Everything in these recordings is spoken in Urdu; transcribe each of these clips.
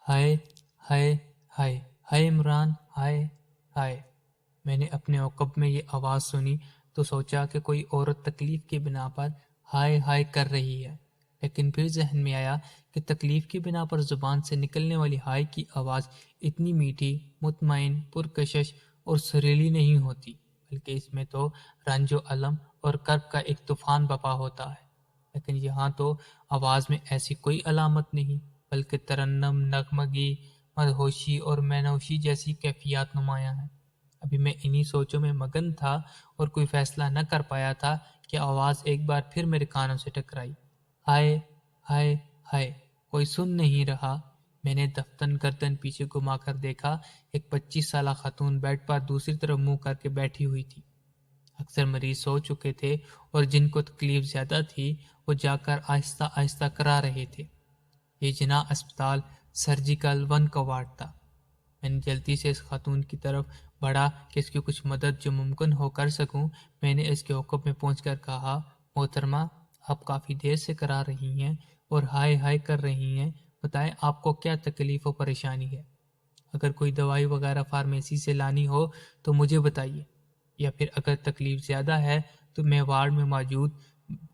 ہائے ہائے ہائے ہائے عمران ہائے ہائے۔ میں نے اپنے عقب میں یہ آواز سنی تو سوچا کہ کوئی عورت تکلیف کی بنا پر ہائے ہائے کر رہی ہے، لیکن پھر ذہن میں آیا کہ تکلیف کی بنا پر زبان سے نکلنے والی ہائے کی آواز اتنی میٹھی، مطمئن، پرکشش اور سریلی نہیں ہوتی، بلکہ اس میں تو رنج و الم اور کرب کا ایک طوفان بپا ہوتا ہے۔ لیکن یہاں تو آواز میں ایسی کوئی علامت نہیں، بلکہ ترنم، نغمگی، مدہوشی اور مینوشی جیسی کیفیات نمایاں ہیں۔ ابھی میں انہی سوچوں میں مگن تھا اور کوئی فیصلہ نہ کر پایا تھا کہ آواز ایک بار پھر میرے کانوں سے ٹکرائی۔ ہائے ہائے ہائے، کوئی سن نہیں رہا۔ میں نے دفتن گردن پیچھے گھما کر دیکھا، ایک 25 سالہ خاتون بیڈ پر دوسری طرف منہ کر کے بیٹھی ہوئی تھی۔ اکثر مریض سو چکے تھے اور جن کو تکلیف زیادہ تھی وہ جا کر آہستہ آہستہ کرا رہے تھے۔ یہ جناح اسپتال سرجیکل 1 کا وارڈ تھا۔ میں نے جلدی سے اس خاتون کی طرف بڑھا کہ اس کی کچھ مدد جو ممکن ہو کر سکوں۔ میں نے اس کے عقب میں پہنچ کر کہا، محترمہ، آپ کافی دیر سے کرا رہی ہیں اور ہائے ہائے کر رہی ہیں، بتائیں آپ کو کیا تکلیف و پریشانی ہے؟ اگر کوئی دوائی وغیرہ فارمیسی سے لانی ہو تو مجھے بتائیے، یا پھر اگر تکلیف زیادہ ہے تو میں وارڈ میں موجود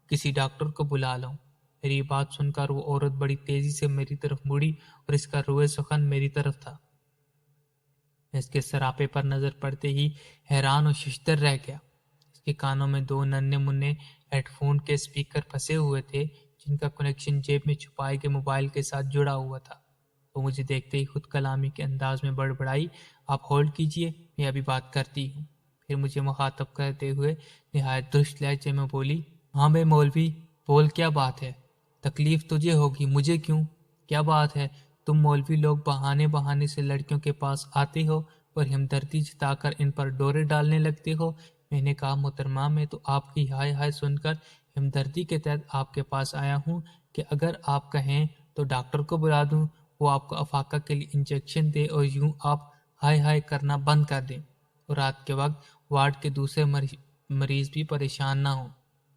کسی ڈاکٹر کو بلا لوں۔ میری بات سن کر وہ عورت بڑی تیزی سے میری طرف مڑی اور اس کا روئے سخن میری طرف تھا۔ میں اس کے سراپے پر نظر پڑتے ہی حیران اور ششدر رہ گیا۔ اس کے کانوں میں 2 ننھے منھے ہیڈ فون کے اسپیکر پھنسے ہوئے تھے، جن کا کنیکشن جیب میں چھپائے گئے موبائل کے ساتھ جڑا ہوا تھا۔ وہ مجھے دیکھتے ہی خود کلامی کے انداز میں بڑبڑائی، آپ ہولڈ کیجئے، میں ابھی بات کرتی ہوں۔ پھر مجھے مخاطب کرتے ہوئے نہایت درست لہجے میں بولی، ہاں بے مولوی، بول کیا بات ہے؟ تکلیف تجھے ہوگی، مجھے کیوں؟ کیا بات ہے؟ تم مولوی لوگ بہانے بہانے سے لڑکیوں کے پاس آتے ہو اور ہمدردی جتا کر ان پر ڈورے ڈالنے لگتے ہو۔ میں نے کہا، محترمہ، میں تو آپ کی ہائے ہائے سن کر ہمدردی کے تحت آپ کے پاس آیا ہوں کہ اگر آپ کہیں تو ڈاکٹر کو بلا دوں، وہ آپ کو افاقہ کے لیے انجیکشن دے اور یوں آپ ہائے ہائے کرنا بند کر دیں اور رات کے وقت وارڈ کے دوسرے مریض بھی پریشان نہ ہوں۔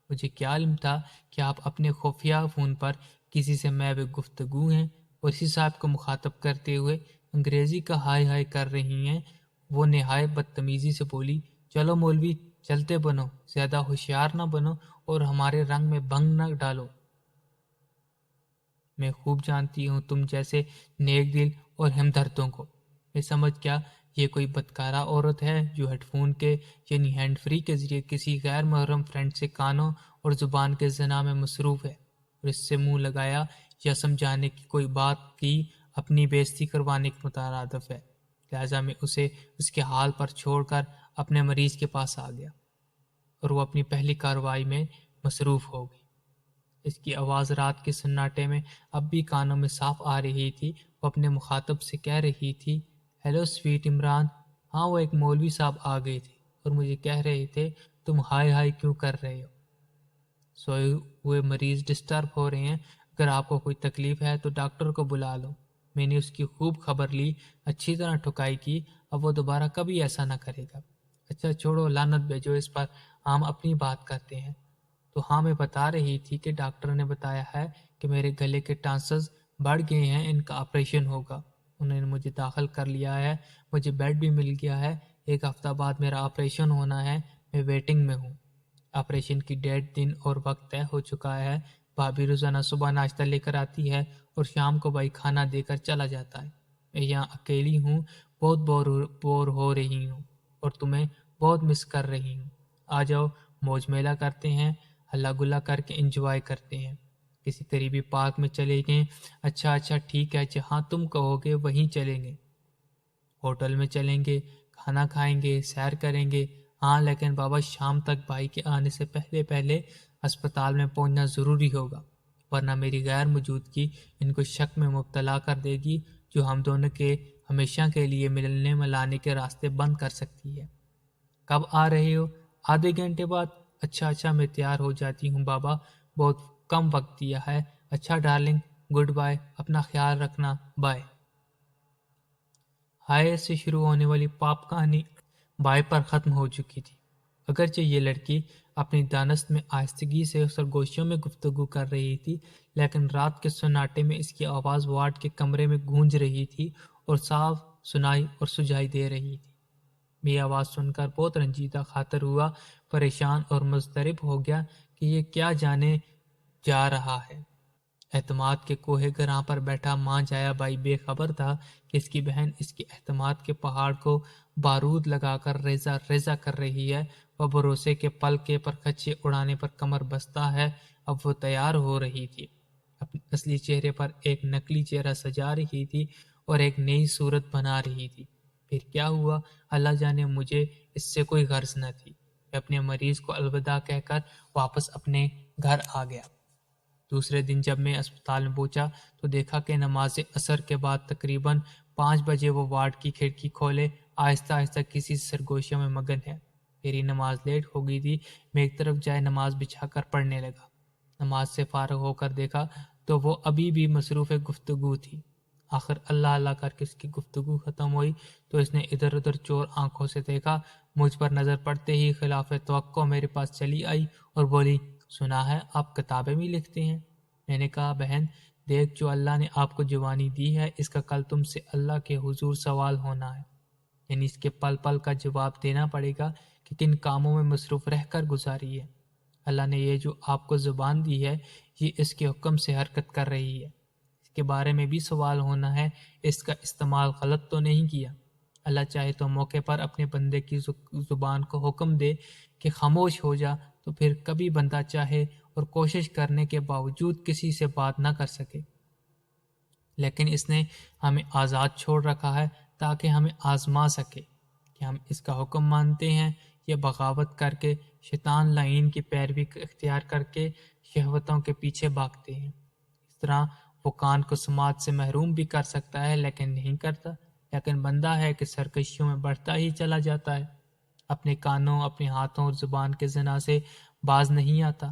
مجھے کیا علم تھا کہ آپ اپنے خفیہ فون پر کسی سے محو گفتگو ہیں اور اسی صاحب کو مخاطب کرتے ہوئے انگریزی کا ہائے ہائے کر رہی ہیں۔ وہ نہایت بدتمیزی سے بولی، چلو مولوی، چلتے بنو، زیادہ ہوشیار نہ بنو اور ہمارے رنگ میں بھنگ نہ ڈالو۔ میں خوب جانتی ہوں تم جیسے نیک دل اور ہمدردوں کو۔ میں سمجھ گیا یہ کوئی بدکارہ عورت ہے جو ہیڈ فون کے یعنی ہینڈ فری کے ذریعے کسی غیر محرم فرینڈ سے کانوں اور زبان کے زنا میں مصروف ہے اور اس سے منہ لگایا یا سمجھانے کی کوئی بات کی اپنی بےعزتی کروانے کے مترادف ہے۔ لہٰذا میں اسے اس کے حال پر چھوڑ کر اپنے مریض کے پاس آ گیا اور وہ اپنی پہلی کارروائی میں مصروف ہو گئی۔ اس کی آواز رات کے سناٹے میں اب بھی کانوں میں صاف آ رہی تھی۔ وہ اپنے مخاطب سے کہہ رہی تھی، ہیلو سویٹ عمران۔ ہاں، وہ ایک مولوی صاحب آ گئے تھے اور مجھے کہہ رہے تھے، تم ہائے ہائے کیوں کر رہے ہو؟ سوئے ہوئے مریض ڈسٹرب ہو رہے ہیں، اگر آپ کو کوئی تکلیف ہے تو ڈاکٹر کو بلا لو۔ میں نے اس کی خوب خبر لی، اچھی طرح ٹھکائی کی، اب وہ دوبارہ کبھی ایسا نہ کرے گا۔ اچھا چھوڑو، لعنت بھیجو اس پر، ہم اپنی بات کرتے ہیں۔ تو ہاں، میں بتا رہی تھی کہ ڈاکٹر نے بتایا ہے کہ میرے گلے کے ٹانسز بڑھ گئے ہیں، ان کا آپریشن ہوگا۔ انہوں نے مجھے داخل کر لیا ہے، مجھے بیڈ بھی مل گیا ہے، 1 ہفتہ بعد میرا آپریشن ہونا ہے، میں ویٹنگ میں ہوں۔ آپریشن کی ڈیٹ، دن اور وقت طے ہو چکا ہے۔ بھابھی روزانہ صبح ناشتہ لے کر آتی ہے اور شام کو بھائی کھانا دے کر چلا جاتا ہے۔ میں یہاں اکیلی ہوں، بہت بور ہو رہی ہوں اور تمہیں بہت مس کر رہی ہوں۔ آ جاؤ، موج میلہ کرتے ہیں، ہلا گلا کر کے انجوائے کرتے ہیں، کسی قریبی پارک میں چلے گئے۔ اچھا ٹھیک ہے، جہاں تم کہو گے وہیں چلیں گے۔ ہوٹل میں چلیں گے، کھانا کھائیں گے، سیر کریں گے۔ ہاں لیکن بابا، شام تک بھائی کے آنے سے پہلے اسپتال میں پہنچنا ضروری ہوگا، ورنہ میری غیر موجودگی ان کو شک میں مبتلا کر دے گی جو ہم دونوں کے ہمیشہ کے لیے ملنے ملانے کے راستے بند کر سکتی ہے۔ کب آ رہے ہو؟ آدھے گھنٹے بعد۔ اچھا میں تیار ہو جاتی ہوں بابا، بہت کم وقت دیا ہے۔ اچھا ڈارلنگ، گڈ بائے، اپنا خیال رکھنا، بائے۔ ہائے سے شروع ہونے والی پاپ کہانی بائے پر ختم ہو چکی تھی۔ اگرچہ یہ لڑکی اپنی دانست میں آہستگی سے سرگوشیوں میں گفتگو کر رہی تھی، لیکن رات کے سناٹے میں اس کی آواز وارڈ کے کمرے میں گونج رہی تھی اور صاف سنائی اور سجائی دے رہی تھی۔ یہ آواز سن کر بہت رنجیدہ خاطر ہوا، پریشان اور مضطرب ہو گیا کہ یہ کیا جانے جا رہا ہے۔ اعتماد کے کوہ گراں پر بیٹھا ماں جایا بائی بے خبر تھا کہ اس کی بہن اس کے اعتماد کے پہاڑ کو بارود لگا کر ریزہ ریزہ کر رہی ہے۔ وہ بھروسے کے پل کے پر خچے اڑانے پر کمر بستہ ہے۔ اب وہ تیار ہو رہی تھی، اپنے اصلی چہرے پر ایک نقلی چہرہ سجا رہی تھی اور ایک نئی صورت بنا رہی تھی۔ پھر کیا ہوا اللہ جانے، مجھے اس سے کوئی غرض نہ تھی۔ میں اپنے مریض کو الوداع کہہ کر واپس اپنے گھر آ گیا۔ دوسرے دن جب میں اسپتال میں پہنچا تو دیکھا کہ نماز عصر کے بعد تقریباً 5 بجے وہ وارڈ کی کھڑکی کھولے آہستہ آہستہ کسی سرگوشیوں میں مگن ہے۔ میری نماز لیٹ ہو گئی تھی۔ میں ایک طرف جائے نماز بچھا کر پڑھنے لگا۔ نماز سے فارغ ہو کر دیکھا تو وہ ابھی بھی مصروف گفتگو تھی۔ آخر اللہ اللہ کر کے اس کی گفتگو ختم ہوئی تو اس نے ادھر ادھر چور آنکھوں سے دیکھا۔ مجھ پر نظر پڑتے ہی خلاف توقع میرے پاس چلی آئی اور بولی، سنا ہے آپ کتابیں بھی لکھتے ہیں؟ میں نے کہا، بہن دیکھ، جو اللہ نے آپ کو جوانی دی ہے اس کا کل تم سے اللہ کے حضور سوال ہونا ہے، یعنی اس کے پل پل کا جواب دینا پڑے گا کہ کن کاموں میں مصروف رہ کر گزاری ہے۔ اللہ نے یہ جو آپ کو زبان دی ہے یہ اس کے حکم سے حرکت کر رہی ہے، اس کے بارے میں بھی سوال ہونا ہے، اس کا استعمال غلط تو نہیں کیا۔ اللہ چاہے تو موقع پر اپنے بندے کی زبان کو حکم دے کہ خاموش ہو جا، تو پھر کبھی بندہ چاہے اور کوشش کرنے کے باوجود کسی سے بات نہ کر سکے، لیکن اس نے ہمیں آزاد چھوڑ رکھا ہے تاکہ ہمیں آزما سکے کہ ہم اس کا حکم مانتے ہیں یا بغاوت کر کے شیطان لعین کی پیروی اختیار کر کے شہوتوں کے پیچھے بھاگتے ہیں۔ اس طرح وہ کان کو سماعت سے محروم بھی کر سکتا ہے لیکن نہیں کرتا، لیکن بندہ ہے کہ سرکشیوں میں بڑھتا ہی چلا جاتا ہے، اپنے کانوں، اپنے ہاتھوں اور زبان کے زنا سے باز نہیں آتا۔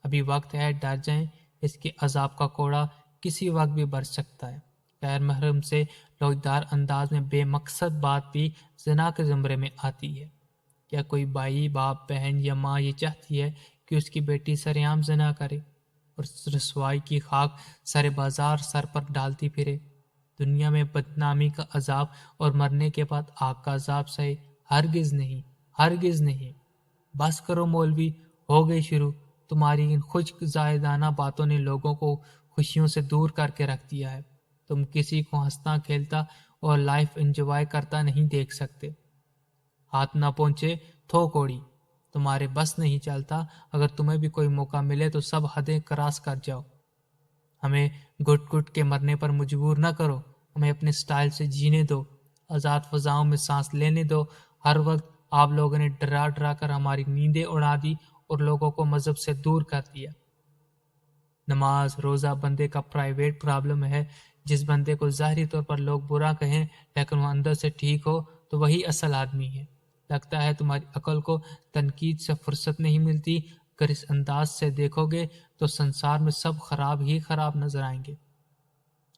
ابھی وقت ہے، ڈر جائیں، اس کے عذاب کا کوڑا کسی وقت بھی برس سکتا ہے۔ غیر محرم سے لوجدار انداز میں بے مقصد بات بھی زنا کے زمرے میں آتی ہے۔ کیا کوئی بھائی، باپ، بہن یا ماں یہ چاہتی ہے کہ اس کی بیٹی سرعام زنا کرے اور رسوائی کی خاک سر بازار سر پر ڈالتی پھرے؟ دنیا میں بدنامی کا عذاب اور مرنے کے بعد آگ کا عذاب سہے؟ ہرگز نہیں، ہرگز نہیں۔ بس کرو مولوی، ہو گئی شروع۔ تمہاری ان خشک زائدانہ باتوں نے لوگوں کو خوشیوں سے دور کر کے رکھ دیا ہے۔ تم کسی کو ہنستا کھیلتا اور لائف انجوائے کرتا نہیں دیکھ سکتے۔ ہاتھ نہ پہنچے تھو کوڑی، تمہارے بس نہیں چلتا۔ اگر تمہیں بھی کوئی موقع ملے تو سب حدیں کراس کر جاؤ۔ ہمیں گھٹ گھٹ کے مرنے پر مجبور نہ کرو، ہمیں اپنے سٹائل سے جینے دو، آزاد فضاؤں میں سانس لینے دو۔ ہر وقت آپ لوگوں نے ڈرا ڈرا کر ہماری نیندیں اڑا دی اور لوگوں کو مذہب سے دور کر دیا۔ نماز روزہ بندے کا پرائیویٹ پرابلم ہے۔ جس بندے کو ظاہری طور پر لوگ برا کہیں لیکن وہ اندر سے ٹھیک ہو تو وہی اصل آدمی ہے۔ لگتا ہے تمہاری عقل کو تنقید سے فرصت نہیں ملتی۔ اگر اس انداز سے دیکھو گے تو سنسار میں سب خراب ہی خراب نظر آئیں گے۔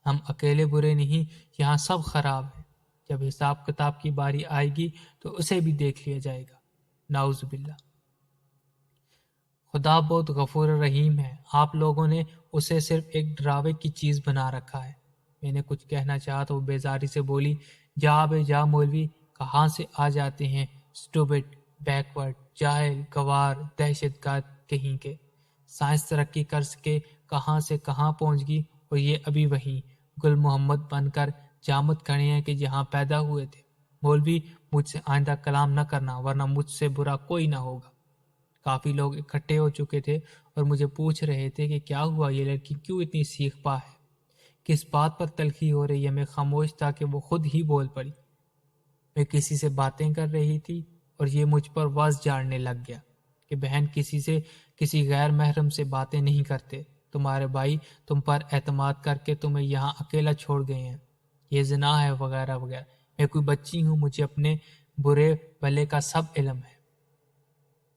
ہم اکیلے برے نہیں، یہاں سب خراب ہیں۔ جب حساب کتاب کی باری آئے گی تو اسے بھی دیکھ لیا جائے گا۔ نعوذ باللہ۔ خدا بہت غفور رحیم ہے، آپ لوگوں نے اسے صرف ایک ڈراوے کی چیز بنا رکھا ہے۔ میں نے کچھ کہنا چاہا تو وہ بیزاری سے بولی، جا بے جا مولوی، کہاں سے آ جاتے ہیں اسٹوپڈ، بیکورڈ، جاہل، گوار، دہشت گرد کہیں کے۔ سائنس ترقی کر کے کہاں سے کہاں پہنچ گئی اور یہ ابھی وہیں گل محمد بن کر جامت کھڑے ہیں کہ جہاں پیدا ہوئے تھے۔ مولوی، مجھ سے آئندہ کلام نہ کرنا ورنہ مجھ سے برا کوئی نہ ہوگا۔ کافی لوگ اکٹھے ہو چکے تھے اور مجھے پوچھ رہے تھے کہ کیا ہوا، یہ لڑکی کیوں اتنی سیخ پا ہے، کس بات پر تلخی ہو رہی ہے۔ میں خاموش تھا کہ وہ خود ہی بول پڑی۔ میں کسی سے باتیں کر رہی تھی اور یہ مجھ پر واز جھاڑنے لگ گیا کہ بہن، کسی غیر محرم سے باتیں نہیں کرتے، تمہارے بھائی تم پر اعتماد کر کے تمہیں یہاں اکیلا چھوڑ گئے ہیں، یہ زنا ہے وغیرہ وغیرہ۔ میں کوئی بچی ہوں، مجھے اپنے برے بھلے کا سب علم ہے۔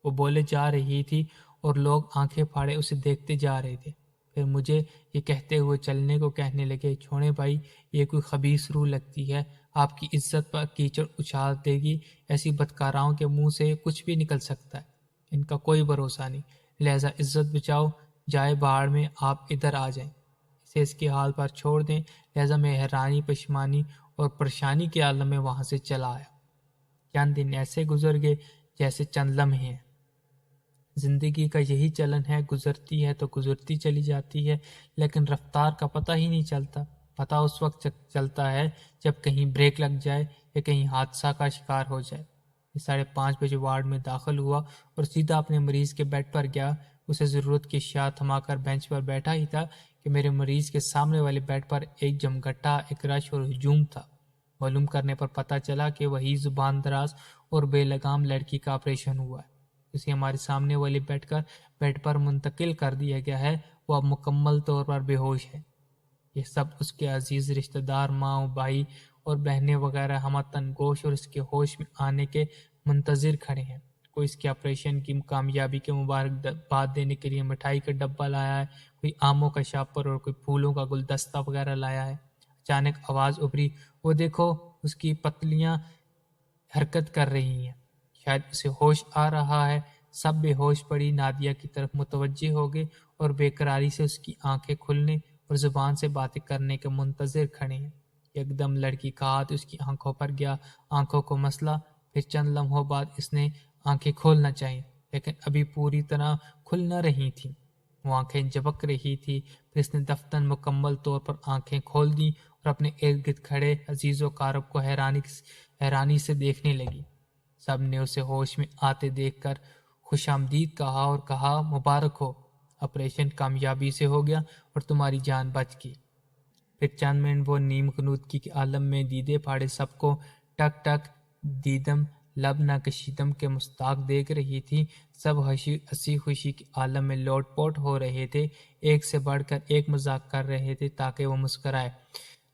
وہ بولے جا رہی تھی اور لوگ آنکھیں پھاڑے اسے دیکھتے جا رہے تھے۔ پھر مجھے یہ کہتے ہوئے چلنے کو کہنے لگے، چھوڑیں بھائی، یہ کوئی خبیث روح لگتی ہے، آپ کی عزت پر کیچڑ اچھال دے گی، ایسی بدکاراؤں کے منہ سے کچھ بھی نکل سکتا ہے، ان کا کوئی بھروسہ نہیں، لہٰذا عزت بچاؤ، جائے باہر میں، آپ ادھر آ جائیں، اسے اس کے حال پر چھوڑ دیں۔ لہٰذا میں حیرانی، پشیمانی اور پریشانی کے عالم میں وہاں سے چلا آیا۔ چند دن ایسے گزر گئے جیسے چند لمحے ہیں۔ زندگی کا یہی چلن ہے، گزرتی ہے تو گزرتی چلی جاتی ہے، لیکن رفتار کا پتہ ہی نہیں چلتا۔ پتہ اس وقت چلتا ہے جب کہیں بریک لگ جائے یا کہیں حادثہ کا شکار ہو جائے۔ 5:30 بجے وارڈ میں داخل ہوا اور سیدھا اپنے مریض کے بیڈ پر گیا۔ اسے ضرورت کی اشیاء تھما کر بینچ پر بیٹھا ہی تھا کہ میرے مریض کے سامنے والے بیڈ پر ایک جمگٹا، ایک رش اور ہجوم تھا۔ معلوم کرنے پر پتہ چلا کہ وہی زبان دراز اور بے لگام لڑکی کا آپریشن ہوا ہے۔ اسے ہمارے سامنے والے بیڈ پر منتقل کر دیا گیا ہے۔ وہ اب مکمل طور پر بے ہوش ہے۔ یہ سب اس کے عزیز رشتہ دار، ماں و بھائی اور بہنیں وغیرہ ہمہ گوش اور اس کے ہوش میں آنے کے منتظر کھڑے ہیں۔ کوئی اس کے آپریشن کی کامیابی کے مبارکباد دینے کے لیے مٹھائی کا ڈبہ لایا ہے، کوئی آموں کا شاپر اور کوئی پھولوں کا گلدستہ وغیرہ لایا ہے۔ اچانک آواز ابھری، وہ دیکھو، اس کی پتلیاں حرکت کر رہی ہیں، شاید اسے ہوش آ رہا ہے۔ سب بے ہوش پڑی نادیہ کی طرف متوجہ ہو گئے اور بے قراری سے اس کی آنکھیں کھلنے اور زبان سے باتیں کرنے کے منتظر کھڑے ہیں۔ ایک دم لڑکی کا ہاتھ اس کی آنکھوں پر گیا، آنکھوں کو مسلا، پھر چند لمحوں بعد اس نے آنکھیں کھولنا چاہی، لیکن ابھی پوری طرح کھل نہ رہی تھیں۔ وہ آنکھیں جھپک رہی تھی، پھر اس نے دفتن مکمل طور پر آنکھیں کھول دیں اور اپنے ارد گرد کھڑے عزیز و قارب کو حیرانی سے دیکھنے لگی۔ سب نے اسے ہوش میں آتے دیکھ کر خوش آمدید کہا اور کہا، مبارک ہو، آپریشن کامیابی سے ہو گیا اور تمہاری جان بچ گئی۔ پھر چند منٹ وہ نیم غنودگی کے عالم میں دیدے پھاڑے سب کو ٹک ٹک دیدم لب نہ کشیدم کے مستاق دیکھ رہی تھی۔ سب ہنسی خوشی کے عالم میں لوٹ پوٹ ہو رہے تھے، ایک سے بڑھ کر ایک مذاق کر رہے تھے تاکہ وہ مسکرائے۔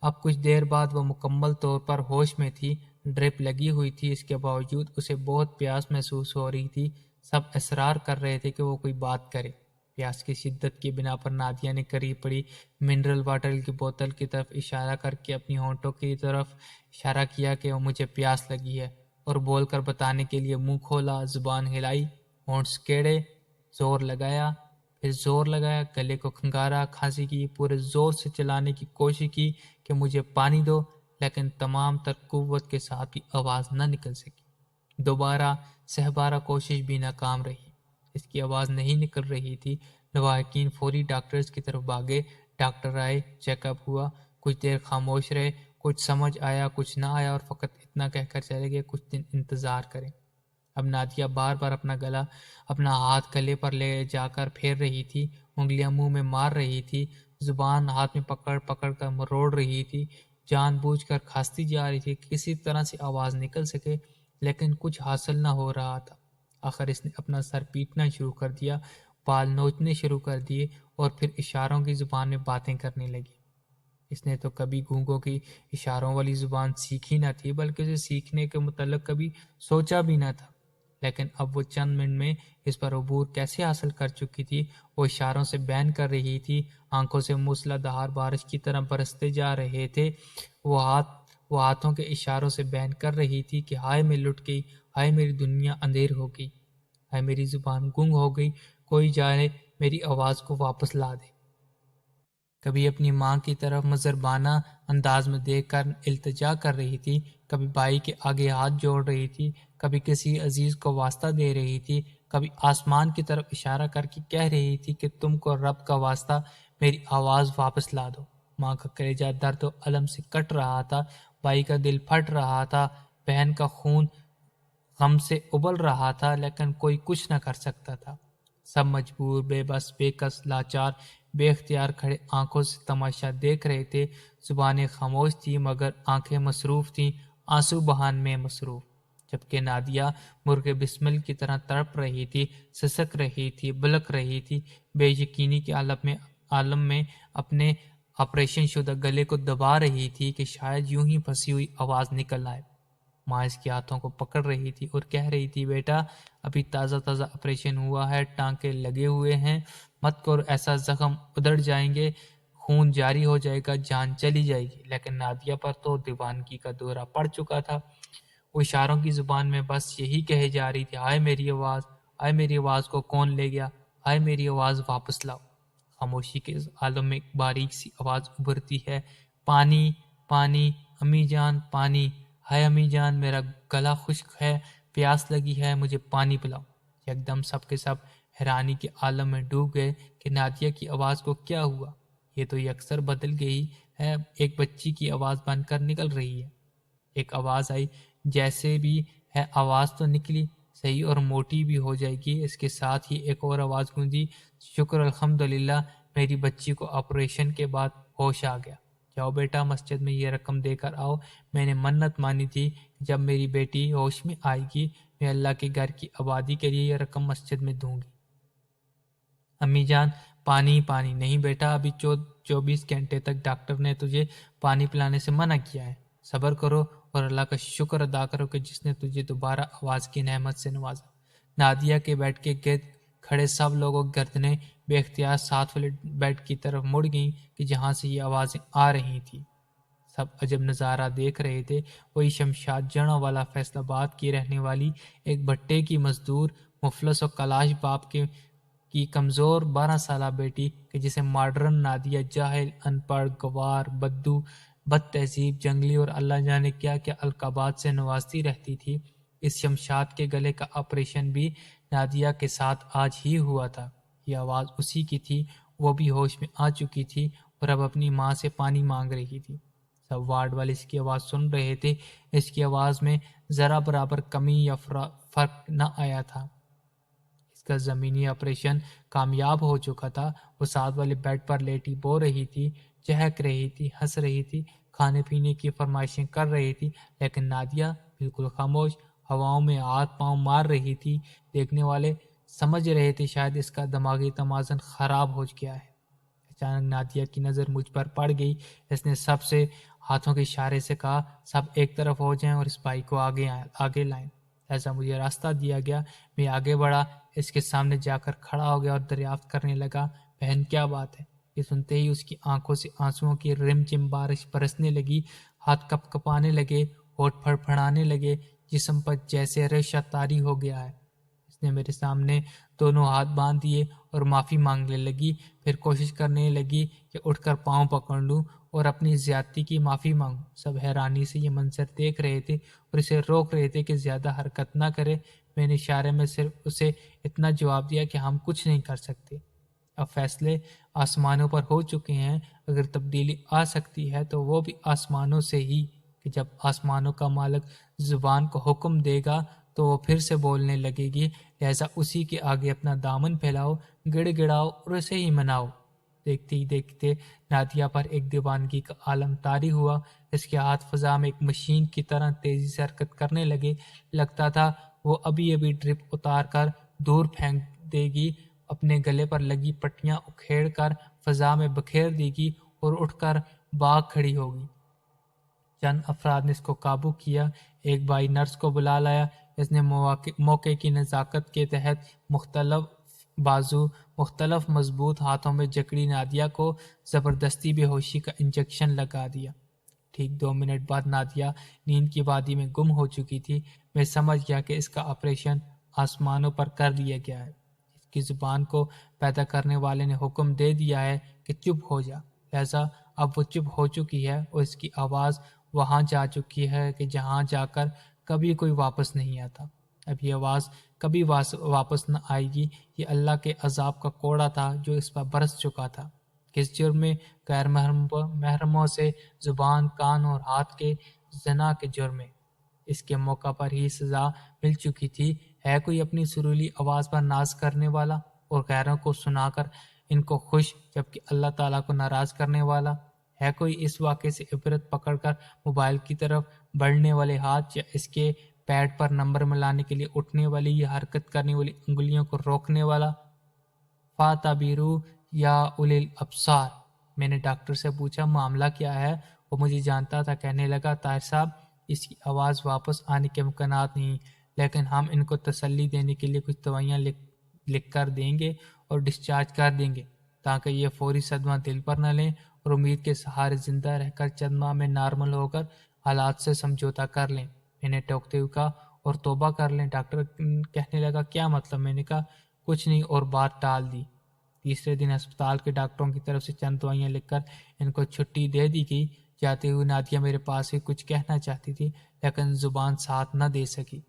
اب کچھ دیر بعد وہ مکمل طور پر ہوش میں تھی، ڈرپ لگی ہوئی تھی، اس کے باوجود اسے بہت پیاس محسوس ہو رہی تھی۔ سب اصرار کر رہے تھے کہ وہ کوئی بات کرے۔ پیاس کی شدت کی بنا پر نادیہ نے قریب پڑی منرل واٹر کی بوتل کی طرف اشارہ کر کے اپنی ہونٹوں کی طرف اشارہ کیا کہ مجھے پیاس لگی ہے، اور بول کر بتانے کے لیے منہ کھولا، زبان ہلائی، ہونٹ سکیڑے، زور لگایا، پھر زور لگایا، گلے کو کھنگارا، کھانسی کی، پورے زور سے چلانے کی کوشش کی کہ مجھے پانی دو، لیکن تمام تر قوت کے ساتھ بھی آواز نہ نکل سکی۔ دوبارہ سہبارہ کوشش بھی ناکام رہی، اس کی آواز نہیں نکل رہی تھی۔ لواحقین فوری ڈاکٹرز کی طرف بھاگے، ڈاکٹر آئے، چیک اپ ہوا، کچھ دیر خاموش رہے، کچھ سمجھ آیا کچھ نہ آیا، اور فقط اتنا کہہ کر چلے گئے، کچھ دن انتظار کریں۔ اب نادیہ بار بار اپنا ہاتھ گلے پر لے جا کر پھیر رہی تھی، انگلیاں منہ میں مار رہی تھی، زبان ہاتھ میں پکڑ پکڑ کر مروڑ رہی تھی، جان بوجھ کر کھانستی جا رہی تھی، کسی طرح سے آواز نکل سکے، لیکن کچھ حاصل نہ ہو رہا تھا۔ آخر اس نے اپنا سر پیٹنا شروع کر دیا، بال نوچنے شروع کر دیے، اور پھر اشاروں کی زبان میں باتیں کرنے لگی۔ اس نے تو کبھی گونگوں کی اشاروں والی زبان سیکھی نہ تھی، بلکہ اسے سیکھنے کے متعلق کبھی سوچا بھی نہ تھا، لیکن اب وہ چند منٹ میں اس پر عبور کیسے حاصل کر چکی تھی۔ وہ اشاروں سے بیان کر رہی تھی، آنکھوں سے موسلا دھار بارش کی طرح برستے جا رہے تھے۔ وہ ہاتھوں کے اشاروں سے بیان کر رہی تھی کہ ہائے میں لٹ گئی، ہائے میری دنیا اندھیر ہو گئی، ہائے میری زبان گنگ ہو گئی، کوئی جائے میری آواز کو واپس لا دے۔ کبھی اپنی ماں کی طرف مضربانہ انداز میں دیکھ کر التجا کر رہی تھی، کبھی بھائی کے آگے ہاتھ جوڑ رہی تھی، کبھی کسی عزیز کو واسطہ دے رہی تھی، کبھی آسمان کی طرف اشارہ کر کے کہہ رہی تھی کہ تم کو رب کا واسطہ میری آواز واپس لا دو۔ ماں کا کلیجہ درد و الم سے کٹ رہا تھا، بھائی کا دل پھٹ رہا تھا، بہن کا خون غم سے ابل رہا تھا، لیکن کوئی کچھ نہ کر سکتا تھا۔ سب مجبور، بے بس، بے کس، لاچار، بے اختیار کھڑے آنکھوں سے تماشا دیکھ رہے تھے۔ زبانیں خاموش تھیں مگر آنکھیں مصروف تھیں، آنسو بہان میں مصروف، جبکہ نادیہ مرغ بسمل کی طرح تڑپ رہی تھی، سسک رہی تھی، بلک رہی تھی، بے یقینی کے عالم میں اپنے آپریشن شدہ گلے کو دبا رہی تھی کہ شاید یوں ہی پھنسی ہوئی آواز نکل آئے۔ ماں اس کے ہاتھوں کو پکڑ رہی تھی اور کہہ رہی تھی بیٹا ابھی تازہ تازہ آپریشن ہوا ہے، ٹانکے لگے ہوئے ہیں، مت کرو ایسا، زخم ادھڑ جائیں گے، خون جاری ہو جائے گا، جان چلی جائے گی۔ لیکن نادیہ پر تو دیوانگی کا دورہ پڑ چکا تھا، وہ اشاروں کی زبان میں بس یہی کہے جا رہی تھی، ہائے میری آواز، ہائے میری آواز کو کون لے گیا، ہائے میری آواز واپس لاؤ۔ خاموشی کے اس عالم میں ایک باریک سی آواز ابھرتی ہے، پانی، پانی، امی جان پانی، ہائے امی جان میرا گلا خشک ہے، پیاس لگی ہے، مجھے پانی پلاؤ۔ یکدم سب کے سب حیرانی کے عالم میں ڈوب گئے کہ نادیہ کی آواز کو کیا ہوا، یہ تو یکسر بدل گئی ہے، ایک بچی کی آواز بن کر نکل رہی ہے۔ ایک آواز آئی، جیسے بھی ہے آواز تو نکلی، صحیح اور موٹی بھی ہو جائے گی۔ اس کے ساتھ ہی ایک اور آواز گونجی، شکر الحمدللہ میری بچی کو آپریشن کے بعد ہوش آ گیا، جاؤ بیٹا مسجد میں یہ رقم دے کر آؤ، میں نے منت مانی تھی کہ جب میری بیٹی ہوش میں آئے گی میں اللہ کے گھر کی آبادی کے لیے یہ رقم مسجد میں دوں گی۔ امی جان پانی، پانی نہیں بیٹا، ابھی 24 گھنٹے تک ڈاکٹر نے تجھے پانی پلانے سے منع کیا ہے، صبر کرو اور اللہ کا شکر ادا کرو کہ جس نے تجھے دوبارہ آواز کی نعمت سے نوازا۔ نادیہ کے بیڈ کے گرد کھڑے سب لوگوں گردنیں بے اختیار ساتھ والے بیڈ کی طرف مڑ گئیں کہ جہاں سے یہ آوازیں آ رہی تھیں۔ سب عجب نظارہ دیکھ رہے تھے، وہی شمشاد جڑوں والا فیصل آباد کی رہنے والی ایک بھٹے کی مزدور، مفلس و کلاش باپ کی کمزور 12 سالہ بیٹی کہ جسے ماڈرن نادیہ جاہل، ان پڑھ، گوار، بدو، بد تہذیب، جنگلی اور اللہ جانے کیا کیا القابات سے نوازتی رہتی تھی۔ اس شمشاد کے گلے کا آپریشن بھی نادیہ کے ساتھ آج ہی ہوا تھا۔ یہ آواز اسی کی تھی، وہ بھی ہوش میں آ چکی تھی اور اب اپنی ماں سے پانی مانگ رہی تھی۔ سب وارڈ والے اس کی آواز سن رہے تھے، اس کی آواز میں ذرا برابر کمی یا فرق نہ آیا تھا۔ اس کا زمینی آپریشن کامیاب ہو چکا تھا۔ وہ ساتھ والے بیڈ پر لیٹی بو رہی تھی، چہک رہی تھی، ہنس رہی تھی، کھانے پینے کی فرمائشیں کر رہی تھی، لیکن نادیہ بالکل خاموش، ہواؤں میں ہاتھ پاؤں مار رہی تھی۔ دیکھنے والے سمجھ رہے تھے شاید اس کا دماغی توازن خراب ہو گیا ہے۔ اچانک نادیہ کی نظر مجھ پر پڑ گئی، اس نے سب سے ہاتھوں کے اشارے سے کہا، سب ایک طرف ہو جائیں اور اس بھائی کو آگے لائیں۔ ایسا مجھے راستہ دیا گیا، میں آگے بڑھا، اس کے سامنے جا کر کھڑا ہو گیا اور دریافت کرنے لگا، بہن کیا بات ہے؟ یہ سنتے ہی اس کی آنکھوں سے آنسوؤں کی رم جم بارش برسنے لگی، ہاتھ کپ کپانے لگے، ہونٹ پھڑپھڑانے لگے، جسم پر جیسے ریشہ طاری ہو گیا ہے۔ اس نے میرے سامنے دونوں ہاتھ باندھ دیے اور معافی مانگنے لگی، پھر کوشش کرنے لگی کہ اٹھ کر پاؤں پکڑ لوں اور اپنی زیادتی کی معافی مانگوں۔ سب حیرانی سے یہ منظر دیکھ رہے تھے اور اسے روک رہے تھے کہ زیادہ حرکت نہ کرے۔ میں نے اشارے میں صرف اسے اتنا جواب دیا کہ ہم کچھ نہیں کر سکتے، اب فیصلے آسمانوں پر ہو چکے ہیں، اگر تبدیلی آ سکتی ہے تو وہ بھی آسمانوں سے ہی، کہ جب آسمانوں کا مالک زبان کو حکم دے گا تو وہ پھر سے بولنے لگے گی، لہذا اسی کے آگے اپنا دامن پھیلاؤ، گڑ گڑاؤ اور اسے ہی مناؤ۔ دیکھتے ہی دیکھتے نادیہ پر ایک دیوانگی کا عالم طاری ہوا، اس کے ہاتھ فضا میں ایک مشین کی طرح تیزی سے حرکت کرنے لگے، لگتا تھا وہ ابھی ابھی ڈرپ اتار کر دور پھینک دے گی، اپنے گلے پر لگی پٹیاں اکھیڑ کر فضا میں بکھیر دے گی اور اٹھ کر بھاگ کھڑی ہوگی۔ چند افراد نے اس کو قابو کیا، ایک بھائی نرس کو بلا لایا، اس نے موقع کی نزاکت کے تحت مختلف بازو، مختلف مضبوط ہاتھوں میں جکڑی نادیہ کو زبردستی بے ہوشی کا انجیکشن لگا دیا۔ ٹھیک 2 منٹ بعد نادیہ نیند کی وادی میں گم ہو چکی تھی۔ میں سمجھ گیا کہ اس کا آپریشن آسمانوں پر کر لیا گیا ہے۔ اس کی زبان کو پیدا کرنے والے نے حکم دے دیا ہے کہ چپ ہو جا، لہذا اب وہ چپ ہو چکی ہے اور اس کی آواز وہاں جا چکی ہے کہ جہاں جا کر کبھی کوئی واپس نہیں آتا۔ اب یہ آواز کبھی واپس نہ آئے گی۔ یہ اللہ کے عذاب کا کوڑا تھا جو اس پر برس چکا تھا۔ کس جرم میں؟ غیر محرموں سے زبان، کان اور ہاتھ کے زنا کے جرم میں۔ اس کے موقع پر ہی سزا مل چکی تھی۔ ہے کوئی اپنی سریلی آواز پر ناز کرنے والا اور غیروں کو سنا کر ان کو خوش جبکہ اللہ تعالیٰ کو ناراض کرنے والا؟ ہے کوئی اس واقعے سے عبرت پکڑ کر موبائل کی طرف بڑھنے والے ہاتھ یا اس کے پیڈ پر نمبر ملانے کے لیے اٹھنے والی یا حرکت کرنے والی انگلیوں کو روکنے والا؟ فَاعْتَبِرُوا یا اُولِي الْأَبْصَارِ۔ میں نے ڈاکٹر سے پوچھا معاملہ کیا ہے، وہ مجھے جانتا تھا، کہنے لگا طاہر صاحب اس کی آواز واپس آنے کے امکانات نہیں، لیکن ہم ان کو تسلی دینے کے لیے کچھ دوائیاں لکھ کر دیں گے اور ڈسچارج کر دیں گے تاکہ یہ فوری صدمہ دل پر نہ لیں اور امید کے سہارے زندہ رہ کر چند ماہ میں نارمل ہو کر حالات سے سمجھوتا کر لیں۔ میں نے ٹوکتے ہوئے کہا، اور توبہ کر لیں؟ ڈاکٹر کہنے لگا، کیا مطلب؟ میں نے کہا، کچھ نہیں، اور بات ٹال دی۔ تیسرے دن ہسپتال کے ڈاکٹروں کی طرف سے چند دوائیاں لکھ کر ان کو چھٹی دے دی گئی۔ جاتے ہوئے نادیہ میرے پاس ہی کچھ کہنا چاہتی تھی لیکن زبان ساتھ نہ دے سکی،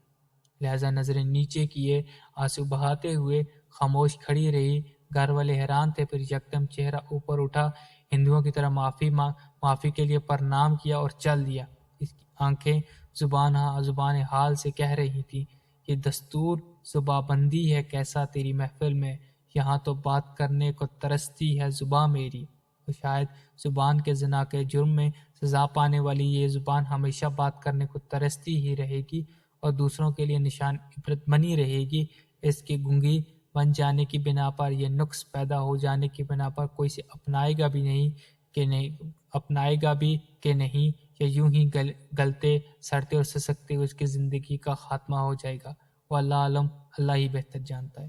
لہذا نظریں نیچے کیے آنسو بہاتے ہوئے خاموش کھڑی رہی۔ گھر والے حیران تھے، پھر یکدم چہرہ اوپر اٹھا، ہندوؤں کی طرح معافی کے لیے پرنام کیا اور چل دیا۔ اس کی آنکھیں زبان حال سے کہہ رہی تھیں، یہ دستور زباں بندی ہے کیسا تیری محفل میں، یہاں تو بات کرنے کو ترستی ہے زباں میری۔ اور شاید زبان کے زنا کے جرم میں سزا پانے والی یہ زبان ہمیشہ بات کرنے کو ترستی ہی رہے گی اور دوسروں کے لیے نشان عبرت بنی رہے گی۔ اس کے گنگی بن جانے کی بنا پر، یہ نقص پیدا ہو جانے کی بنا پر کوئی اسے اپنائے گا بھی کہ نہیں، یا یوں ہی گلتے سڑتے اور سسکتے اس کی زندگی کا خاتمہ ہو جائے گا۔ واللہ عالم، اللہ ہی بہتر جانتا ہے۔